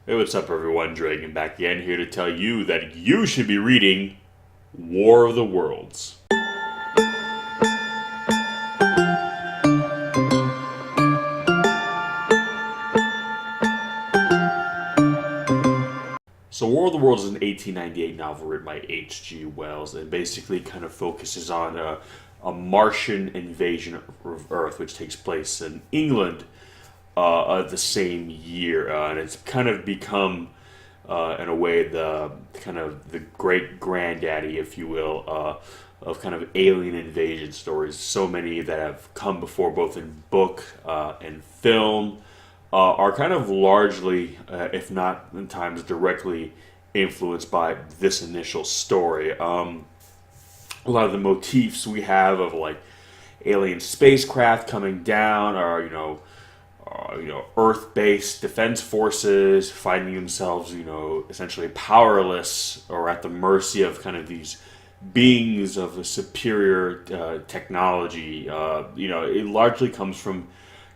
Hey, what's up, everyone? Dragon back again, here to tell you that you should be reading War of the Worlds. So, War of the Worlds is an 1898 novel written by H.G. Wells and basically kind of focuses on a Martian invasion of Earth, which takes place in England the same year. And it's kind of become in a way the kind of the great granddaddy, if you will, of kind of alien invasion stories. So many that have come before, both in book and film, are kind of largely, if not in times directly, influenced by this initial story. A lot of the motifs we have of like alien spacecraft coming down, or Earth-based defense forces finding themselves, essentially powerless or at the mercy of kind of these beings of a superior technology. It largely comes from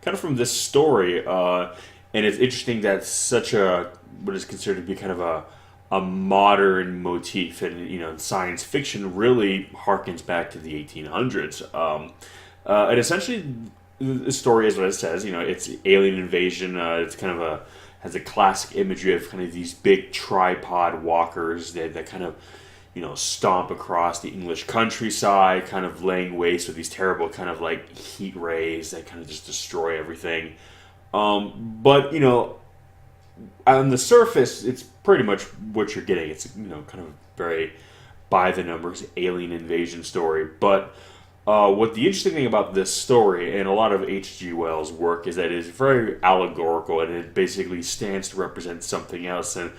kind of from this story, and it's interesting that such a what is considered to be kind of a modern motif, and science fiction really harkens back to the 1800s. And essentially, the story is what it says. It's alien invasion. It's kind of has a classic imagery of kind of these big tripod walkers that kind of stomp across the English countryside, kind of laying waste with these terrible kind of like heat rays that kind of just destroy everything. But on the surface, it's pretty much what you're getting. It's kind of very by the numbers alien invasion story. But what the interesting thing about this story and a lot of H.G. Wells' work is that it is very allegorical, and it basically stands to represent something else. And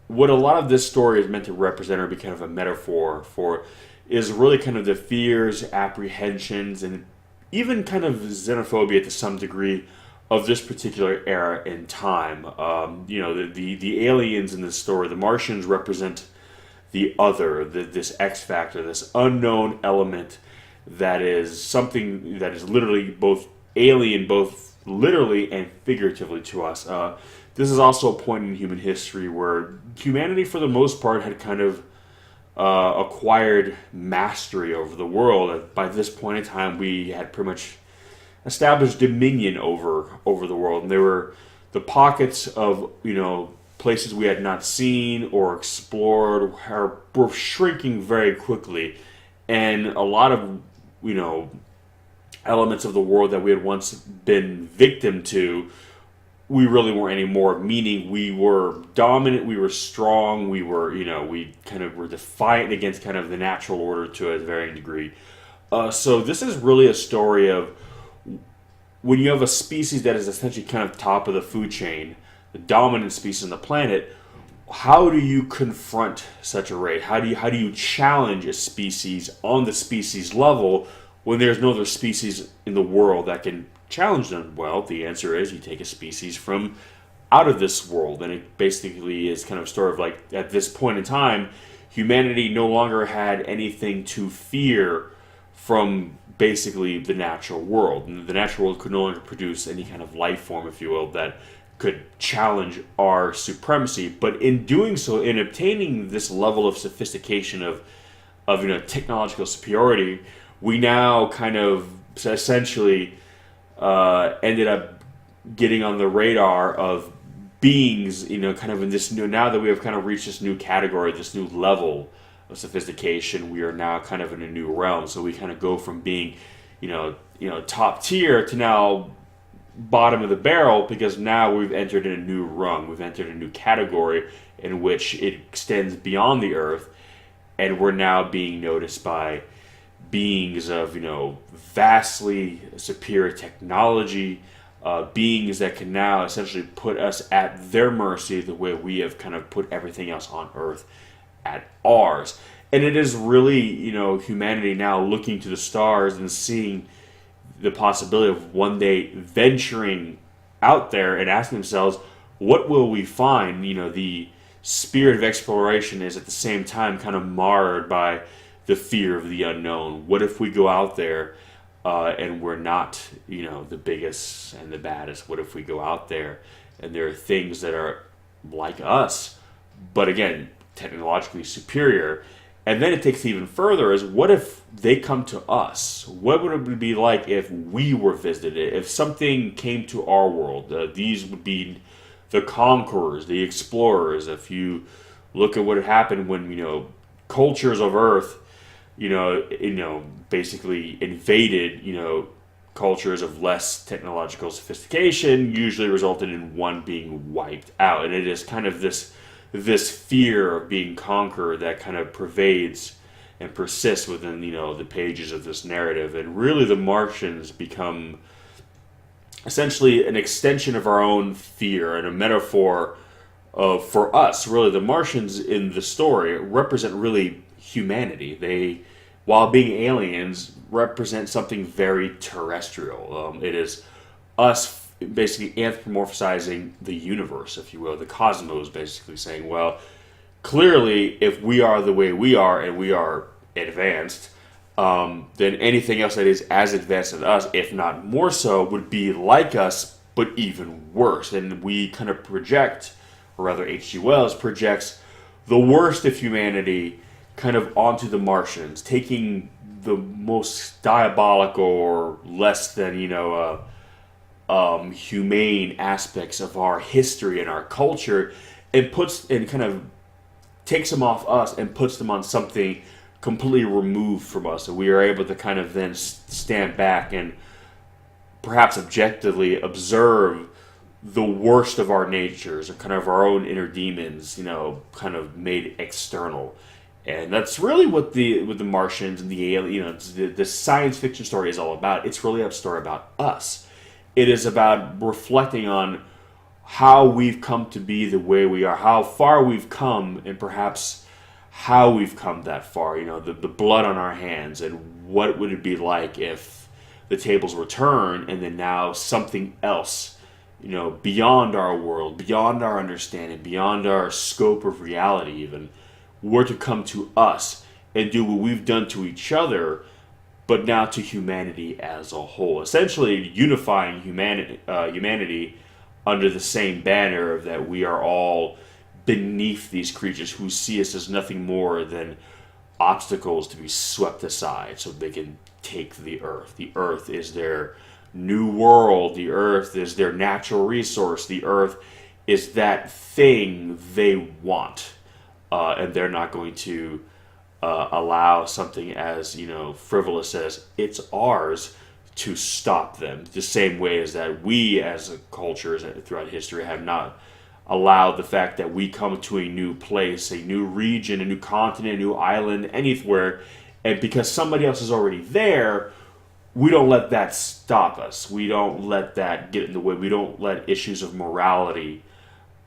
what a lot of this story is meant to represent or be kind of a metaphor for is really kind of the fears, apprehensions, and even kind of xenophobia to some degree of this particular era in time. The aliens in this story, the Martians, represent the other, this X factor, this unknown element that is something that is literally both alien, both literally and figuratively to us. This is also a point in human history where humanity, for the most part, had kind of acquired mastery over the world. By this point in time, we had pretty much established dominion over the world, and there were the pockets of places we had not seen or explored were shrinking very quickly, and a lot of elements of the world that we had once been victim to, we really weren't anymore. Meaning, we were dominant, we were strong, we kind of were defiant against kind of the natural order to a varying degree. So this is really a story of when you have a species that is essentially kind of top of the food chain, the dominant species on the planet. How do you confront such a race? How do you challenge a species on the species level when there's no other species in the world that can challenge them? Well, the answer is you take a species from out of this world, and it basically is kind of a story of like at this point in time, humanity no longer had anything to fear from basically the natural world, and the natural world could no longer produce any kind of life form, if you will, that could challenge our supremacy. But in doing so, in obtaining this level of sophistication of technological superiority, we now kind of essentially ended up getting on the radar of beings, kind of in this new, now that we have kind of reached this new category, this new level of sophistication, we are now kind of in a new realm. So we kind of go from being, top tier to now bottom of the barrel, because now we've entered in a new rung, we've entered a new category in which it extends beyond the earth, and we're now being noticed by beings of vastly superior technology, beings that can now essentially put us at their mercy the way we have kind of put everything else on earth at ours. And it is really humanity now looking to the stars and seeing the possibility of one day venturing out there and asking themselves, what will we find? The spirit of exploration is at the same time kind of marred by the fear of the unknown. What if we go out there and we're not, the biggest and the baddest? What if we go out there and there are things that are like us, but again, technologically superior. And then it takes it even further is what if they come to us? What would it be like if we were visited? If something came to our world? These would be the conquerors, the explorers. If you look at what had happened when, cultures of Earth, basically invaded, cultures of less technological sophistication, usually resulted in one being wiped out. And it is kind of this fear of being conquered that kind of pervades and persists within the pages of this narrative. And really the Martians become essentially an extension of our own fear and a metaphor of, for us, really the Martians in the story represent really humanity. They, while being aliens, represent something very terrestrial. It is us basically anthropomorphizing the universe, if you will, the cosmos, basically saying, well, clearly, if we are the way we are and we are advanced, then anything else that is as advanced as us, if not more so, would be like us, but even worse. And we kind of project, or rather H.G. Wells projects the worst of humanity kind of onto the Martians, taking the most diabolical or less than, humane aspects of our history and our culture, and kind of takes them off us and puts them on something completely removed from us. So we are able to kind of then stand back and perhaps objectively observe the worst of our natures, or kind of our own inner demons, kind of made external. And that's really what the Martians and the aliens, the science fiction story is all about. It's really a story about us. It is about reflecting on how we've come to be the way we are, how far we've come, and perhaps how we've come that far. The blood on our hands, and what would it be like if the tables were turned, and then now something else, beyond our world, beyond our understanding, beyond our scope of reality even, were to come to us and do what we've done to each other, but now to humanity as a whole. Essentially unifying humanity under the same banner of that we are all beneath these creatures who see us as nothing more than obstacles to be swept aside so they can take the earth. The earth is their new world. The earth is their natural resource. The earth is that thing they want. And they're not going to allow something as frivolous as it's ours to stop them. The same way as that we as a culture throughout history have not allowed the fact that we come to a new place, a new region, a new continent, a new island, anywhere, and because somebody else is already there, we don't let that stop us. We don't let that get in the way. We don't let issues of morality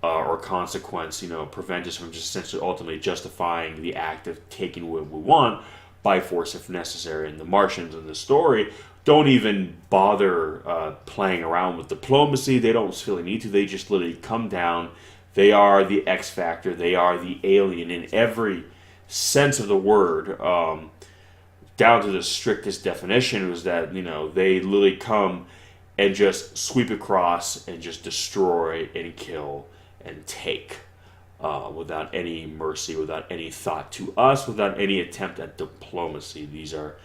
or consequence, prevent us from just essentially ultimately justifying the act of taking what we want by force if necessary. And the Martians in the story don't even bother playing around with diplomacy. They don't feel the need to. They just literally come down. They are the X factor. They are the alien in every sense of the word, down to the strictest definition. Was that they literally come and just sweep across and just destroy and kill and take, without any mercy, without any thought to us, without any attempt at diplomacy. These are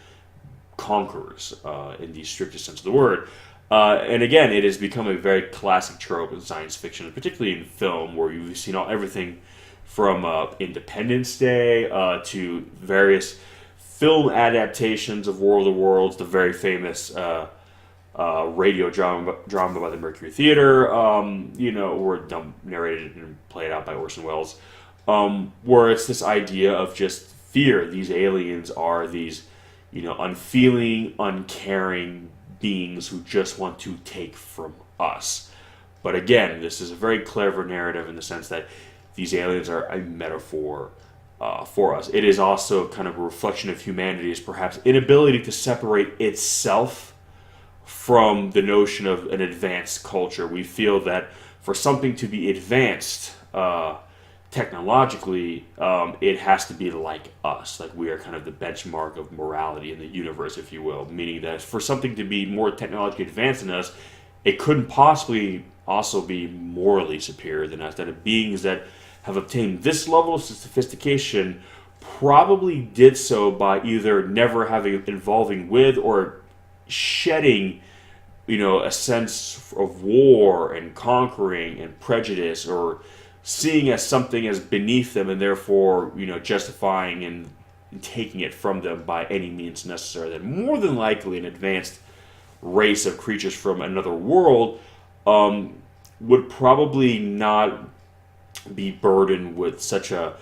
conquerors in the strictest sense of the word. And again, it has become a very classic trope in science fiction, particularly in film, where you've seen everything from Independence Day to various film adaptations of War of the Worlds, the very famous radio drama by the Mercury Theater, or narrated and played out by Orson Welles, where it's this idea of just fear. These aliens are these, unfeeling, uncaring beings who just want to take from us. But again, this is a very clever narrative in the sense that these aliens are a metaphor for us. It is also kind of a reflection of humanity's perhaps inability to separate itself from the notion of an advanced culture. We feel that for something to be advanced technologically, it has to be like us. Like we are kind of the benchmark of morality in the universe, if you will. Meaning that for something to be more technologically advanced than us, it couldn't possibly also be morally superior than us, that beings that have obtained this level of sophistication probably did so by either never having involving with or shedding, a sense of war and conquering and prejudice, or seeing as something as beneath them, and therefore, justifying and taking it from them by any means necessary. That more than likely an advanced race of creatures from another world would probably not be burdened with such a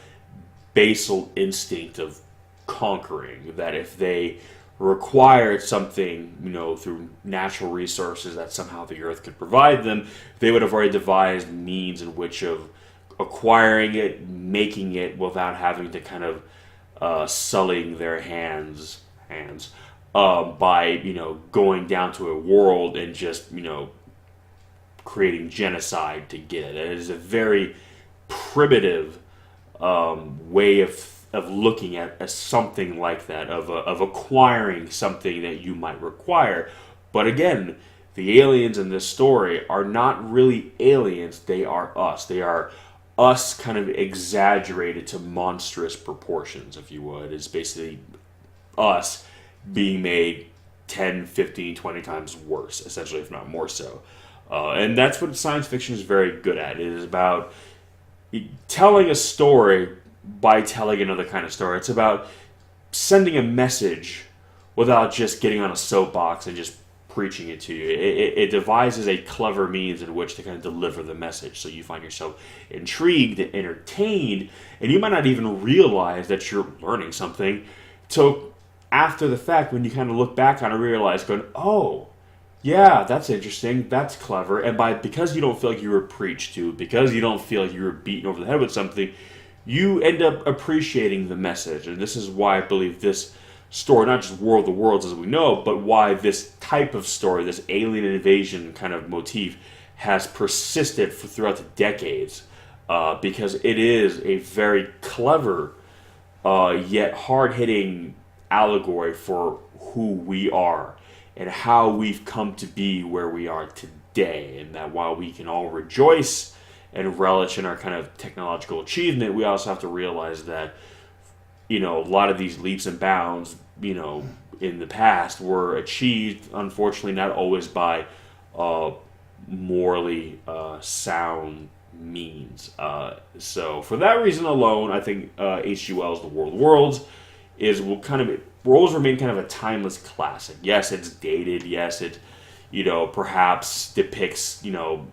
basal instinct of conquering, that if they required something, through natural resources that somehow the earth could provide them, they would have already devised means in which of acquiring it, making it, without having to kind of sullying their hands by, going down to a world and just, creating genocide to get it. It is a very primitive way of looking at something like that, of acquiring something that you might require. But again, the aliens in this story are not really aliens, they are us. They are us kind of exaggerated to monstrous proportions, if you would. It's basically us being made 10, 15, 20 times worse, essentially, if not more so. And that's what science fiction is very good at. It is about telling a story by telling another kind of story. It's about sending a message without just getting on a soapbox and just preaching it to you. It devises a clever means in which to kind of deliver the message, so you find yourself intrigued and entertained, and you might not even realize that you're learning something till after the fact, when you kind of look back on it, realize, going, oh, yeah, that's interesting, that's clever. And because you don't feel like you were preached to, because you don't feel like you were beaten over the head with something, you end up appreciating the message. And this is why I believe this story, not just War of the Worlds as we know, but why this type of story, this alien invasion kind of motif, has persisted throughout the decades, because it is a very clever yet hard-hitting allegory for who we are and how we've come to be where we are today. And that while we can all rejoice and relish in our kind of technological achievement, we also have to realize that, a lot of these leaps and bounds, in the past were achieved, unfortunately, not always by morally sound means. So for that reason alone, I think H.G. Wells' The War of the Worlds will always remain kind of a timeless classic. Yes, it's dated. Yes, it perhaps depicts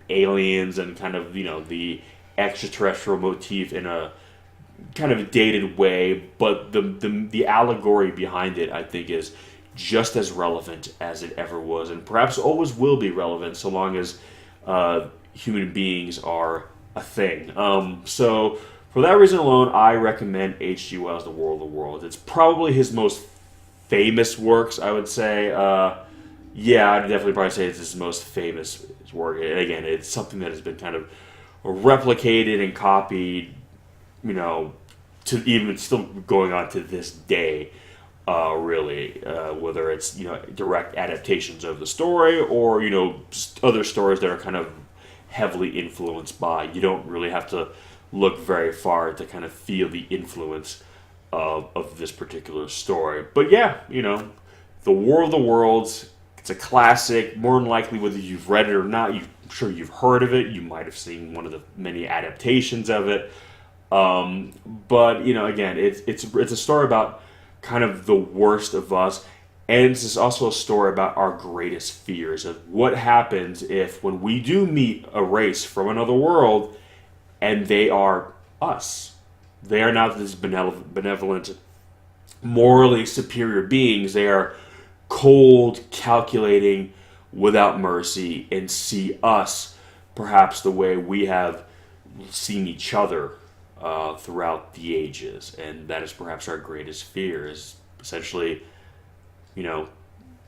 aliens and kind of the extraterrestrial motif in a kind of a dated way, but the allegory behind it, I think, is just as relevant as it ever was, and perhaps always will be relevant so long as human beings are a thing. So for that reason alone, I recommend H.G. Wells' The War of the Worlds. It's probably his most famous works, I would say. Yeah, I'd definitely probably say it's his most famous work. Again, it's something that has been kind of replicated and copied, to even still going on to this day, really. Whether it's, direct adaptations of the story or, other stories that are kind of heavily influenced by. You don't really have to look very far to kind of feel the influence of this particular story. But yeah, The War of the Worlds, it's a classic. More than likely, whether you've read it or not, I'm sure you've heard of it. You might have seen one of the many adaptations of it. But, again, it's a story about kind of the worst of us. And it's also a story about our greatest fears of what happens if, when we do meet a race from another world, and they are us. They are not this benevolent, morally superior beings. They are cold, calculating, without mercy, and see us perhaps the way we have seen each other throughout the ages. And that is perhaps our greatest fear, is essentially,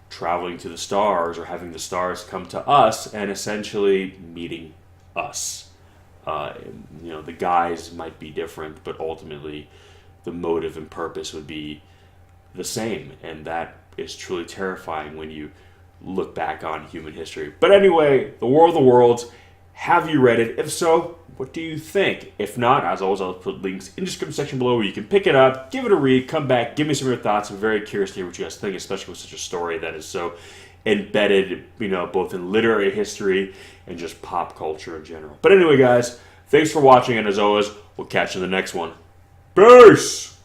traveling to the stars, or having the stars come to us and essentially meeting us. The guise might be different, but ultimately the motive and purpose would be the same. And that is truly terrifying when you look back on human history. But anyway, The War of the Worlds Have you read it? If so, what do you think? If not, as always, I'll put links in the description section below where you can pick it up, give it a read, come back, give me some of your thoughts. I'm very curious to hear what you guys think, especially with such a story that is so embedded, both in literary history and just pop culture in general. But anyway, guys, thanks for watching, and as always, we'll catch you in the next one. Peace!